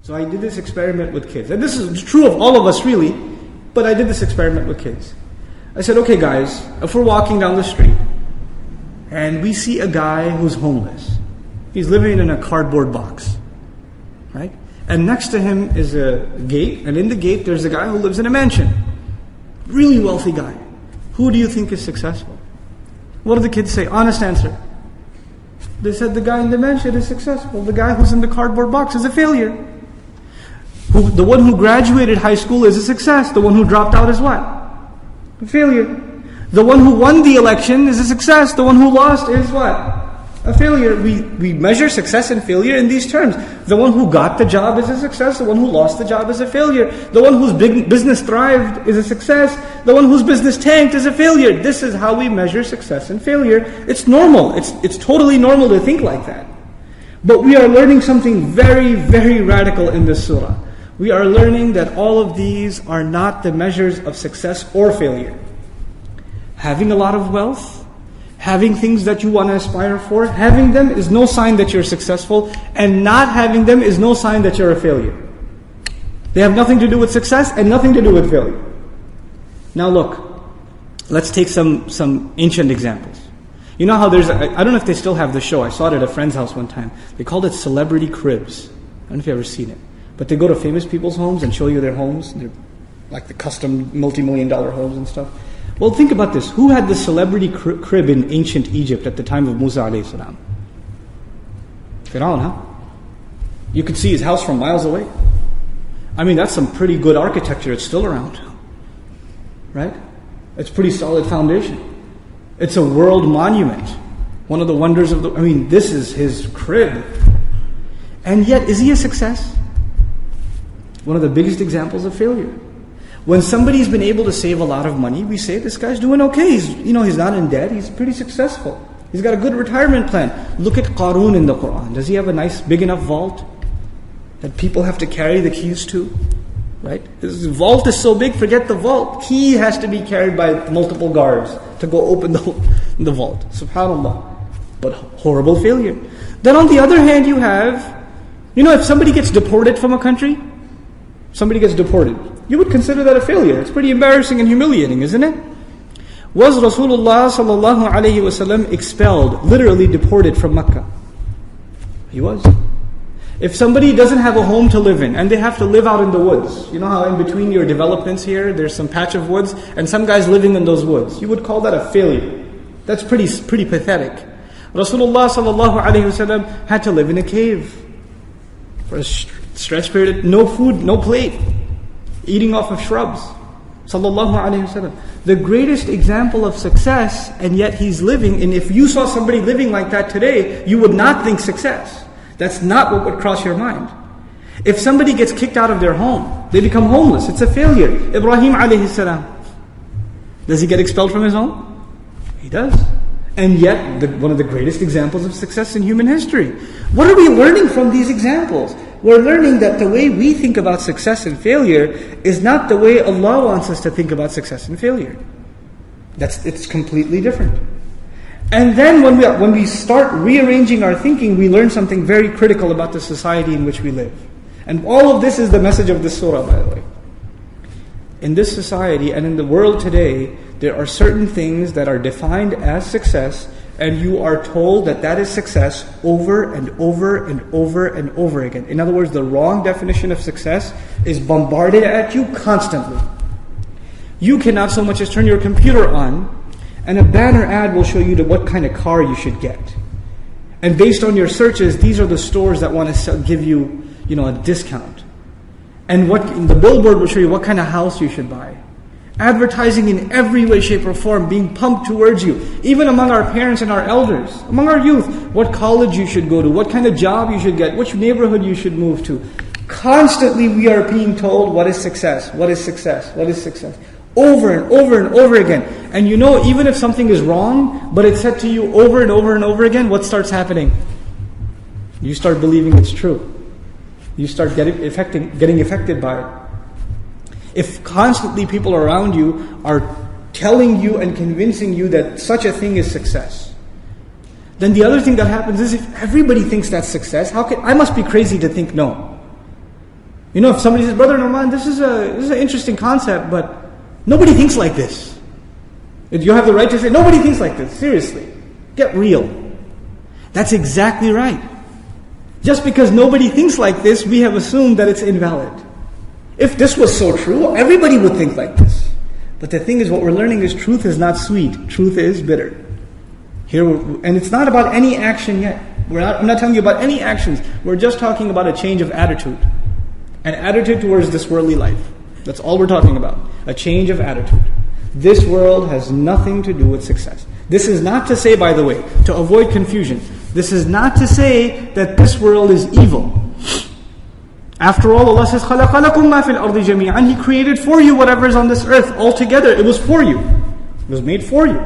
So I did this experiment with kids. And this is true of all of us really, but I did this experiment with kids. I said, okay guys, if we're walking down the street and we see a guy who's homeless, he's living in a cardboard box, right? And next to him is a gate, and in the gate there's a guy who lives in a mansion. Really wealthy guy. Who do you think is successful? What do the kids say? Honest answer. They said the guy in the mansion is successful. The guy who's in the cardboard box is a failure. The one who graduated high school is a success. The one who dropped out is what? A failure. The one who won the election is a success. The one who lost is what? A failure. We measure success and failure in these terms. The one who got the job is a success. The one who lost the job is a failure. The one whose business thrived is a success. The one whose business tanked is a failure. This is how we measure success and failure. It's normal. It's totally normal to think like that. But we are learning something very, very radical in this surah. We are learning that all of these are not the measures of success or failure. Having a lot of wealth, having things that you want to aspire for, having them is no sign that you're successful, and not having them is no sign that you're a failure. They have nothing to do with success and nothing to do with failure. Now look, let's take some ancient examples. You know how I don't know if they still have the show. I saw it at a friend's house one time. They called it Celebrity Cribs. I don't know if you've ever seen it. But they go to famous people's homes and show you their homes. They're like the custom multi-million-dollar homes and stuff. Well, think about this. Who had the celebrity crib in ancient Egypt at the time of Musa alayhi salam? Fir'aun, huh? You could see his house from miles away. I mean, that's some pretty good architecture. It's still around. Right? It's pretty solid foundation. It's a world monument. One of the wonders of this is his crib. And yet, is he a success? One of the biggest examples of failure. When somebody's been able to save a lot of money, we say, this guy's doing okay. He's not in debt. He's pretty successful. He's got a good retirement plan. Look at Qarun in the Quran. Does he have a nice, big enough vault that people have to carry the keys to? Right? His vault is so big, forget the vault. Key has to be carried by multiple guards to go open the vault. SubhanAllah. But horrible failure. Then on the other hand, you have, if somebody gets deported from a country, you would consider that a failure. It's pretty embarrassing and humiliating, isn't it? Was Rasulullah sallallahu alaihi wasallam expelled, literally deported from Mecca? He was. If somebody doesn't have a home to live in and they have to live out in the woods, you know how in between your developments here, there's some patch of woods and some guy's living in those woods. You would call that a failure. That's pretty pathetic. Rasulullah sallallahu alaihi wasallam had to live in a cave for a stretched period, no food, no plate, eating off of shrubs. Sallallahu alaihi wasallam. The greatest example of success, and yet he's living, and if you saw somebody living like that today, you would not think success. That's not what would cross your mind. If somebody gets kicked out of their home, they become homeless, it's a failure. Ibrahim alayhi salam, does he get expelled from his home? He does. And yet, one of the greatest examples of success in human history. What are we learning from these examples? We're learning that the way we think about success and failure is not the way Allah wants us to think about success and failure. It's completely different. And then when we start rearranging our thinking, we learn something very critical about the society in which we live. And all of this is the message of this surah, by the way. In this society and in the world today, there are certain things that are defined as success, and you are told that is success over and over and over and over again. In other words, the wrong definition of success is bombarded at you constantly. You cannot so much as turn your computer on, and a banner ad will show you what kind of car you should get. And based on your searches, these are the stores that want to give you, a discount. And the billboard will show you what kind of house you should buy. Advertising in every way, shape, or form being pumped towards you. Even among our parents and our elders, among our youth, what college you should go to, what kind of job you should get, which neighborhood you should move to. Constantly we are being told what is success, what is success, what is success. Over and over and over again. And even if something is wrong, but it's said to you over and over and over again, what starts happening? You start believing it's true. You start getting affected by it. If constantly people around you are telling you and convincing you that such a thing is success, then the other thing that happens is if everybody thinks that's success, I must be crazy to think no. If somebody says, Brother Nouman, this is an interesting concept, but nobody thinks like this. You have the right to say, nobody thinks like this. Seriously. Get real. That's exactly right. Just because nobody thinks like this, we have assumed that it's invalid. If this was so true, everybody would think like this. But the thing is, what we're learning is truth is not sweet. Truth is bitter. And it's not about any action yet. I'm not telling you about any actions. We're just talking about a change of attitude. An attitude towards this worldly life. That's all we're talking about. A change of attitude. This world has nothing to do with success. This is not to say, by the way, to avoid confusion, this is not to say that this world is evil. After all, Allah says, خَلَقَ لَكُم مَا فِي الْأَرْضِ جَمِيعًا. He created for you whatever is on this earth altogether. It was for you. It was made for you.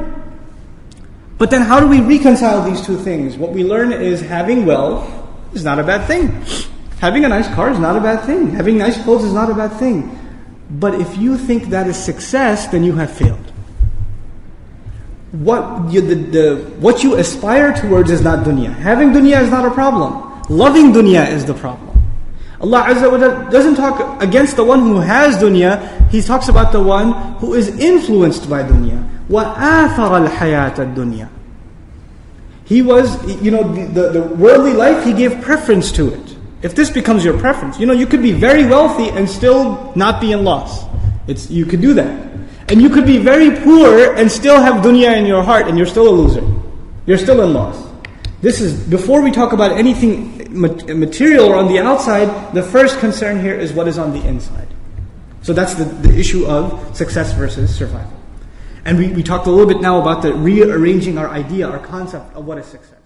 But then how do we reconcile these two things? What we learn is having wealth is not a bad thing. Having a nice car is not a bad thing. Having nice clothes is not a bad thing. But if you think that is success, then you have failed. What you aspire towards is not dunya. Having dunya is not a problem. Loving dunya is the problem. Allah Azza wa Jalla doesn't talk against the one who has dunya. He talks about the one who is influenced by dunya. وَآثَرَ الْحَيَاةَ الدُّنْيَا. He was, the worldly life, he gave preference to it. If this becomes your preference, you could be very wealthy and still not be in loss. You could do that. And you could be very poor and still have dunya in your heart and you're still a loser. You're still in loss. This is, before we talk about anything material or on the outside, the first concern here is what is on the inside. So that's the issue of success versus survival. And we talked a little bit now about the rearranging our idea, our concept of what is success.